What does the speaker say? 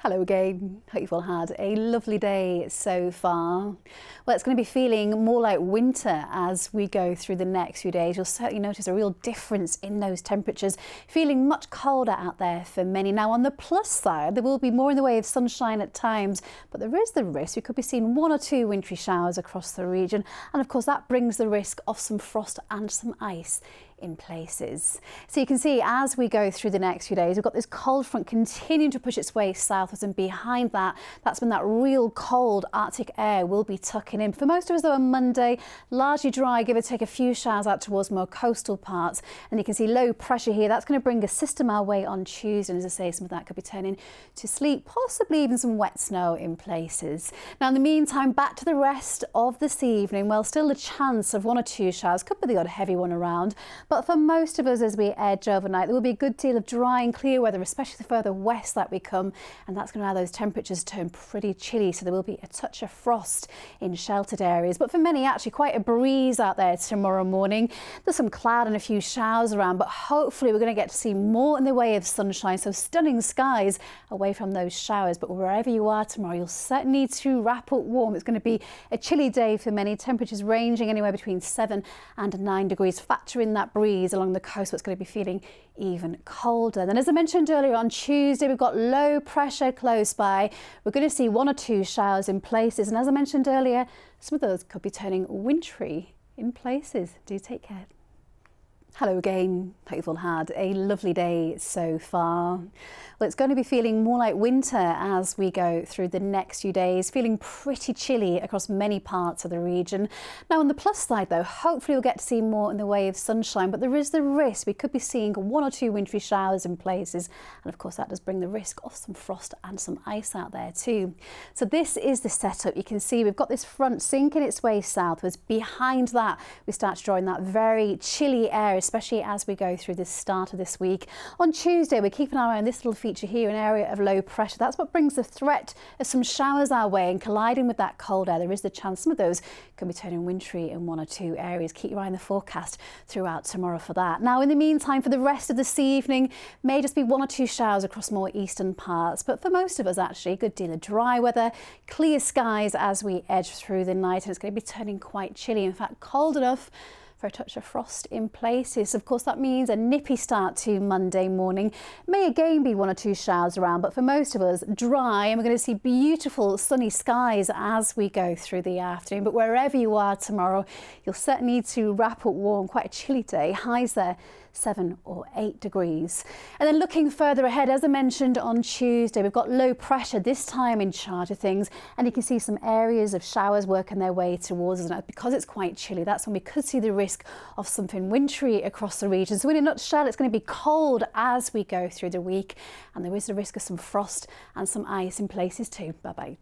Hello again. Hope you've all had a lovely day so far. Well, it's going to be feeling more like winter as we go through the next few days. You'll certainly notice a real difference in those temperatures, feeling much colder out there for many. Now, on the plus side, there will be more in the way of sunshine at times, but there is the risk we could be seeing one or two wintry showers across the region. And of course, that brings the risk of some frost and some ice in places. So you can see as we go through the next few days, we've got this cold front continuing to push its way southwards, and behind that, that's when that real cold Arctic air will be tucking in. For most of us though, on Monday, largely dry, give or take a few showers out towards more coastal parts. And you can see low pressure here. That's going to bring a system our way on Tuesday. And as I say, some of that could be turning to sleet, possibly even some wet snow in places. Now, in the meantime, back to the rest of this evening. Well, still a chance of one or two showers, could be the odd heavy one around. But for most of us as we edge overnight, there will be a good deal of dry and clear weather, especially the further west that we come, and that's going to allow those temperatures to turn pretty chilly, so there will be a touch of frost in sheltered areas. But for many, actually quite a breeze out there tomorrow morning. There's some cloud and a few showers around, but hopefully we're going to get to see more in the way of sunshine, so stunning skies away from those showers. But wherever you are tomorrow, you'll certainly need to wrap up warm. It's going to be a chilly day for many, temperatures ranging anywhere between 7 and 9 degrees. Factor in that breeze along the coast, what's going to be feeling even colder. Then, as I mentioned earlier, on Tuesday we've got low pressure close by. We're going to see one or two showers in places, and as I mentioned earlier, some of those could be turning wintry in places. Do take care. Hello again. Hope you've all had a lovely day so far. Well, it's going to be feeling more like winter as we go through the next few days, feeling pretty chilly across many parts of the region. Now, on the plus side though, hopefully we'll get to see more in the way of sunshine, but there is the risk we could be seeing one or two wintry showers in places. And of course, that does bring the risk of some frost and some ice out there too. So this is the setup. You can see we've got this front sinking its way southwards. Behind that, we start to draw in that very chilly air, especially as we go through the start of this week. On Tuesday, we're keeping our eye on this little feature here, an area of low pressure. That's what brings the threat of some showers our way, and colliding with that cold air, there is the chance some of those can be turning wintry in one or two areas. Keep your eye on the forecast throughout tomorrow for that. Now, in the meantime, for the rest of this evening, may just be one or two showers across more eastern parts, but for most of us, actually, a good deal of dry weather, clear skies as we edge through the night, and it's going to be turning quite chilly. In fact, cold enough for a touch of frost in places. Of course, that means a nippy start to Monday morning. May again be one or two showers around, but for most of us, dry, and we're going to see beautiful sunny skies as we go through the afternoon. But wherever you are tomorrow, you'll certainly need to wrap up warm. Quite a chilly day. Highs there 7 or 8 degrees. And then looking further ahead, as I mentioned on Tuesday, we've got low pressure this time in charge of things, and you can see some areas of showers working their way towards us. And because it's quite chilly, that's when we could see the risk of something wintry across the region. So in a nutshell, it's going to be cold as we go through the week, and there is the risk of some frost and some ice in places too. Bye bye.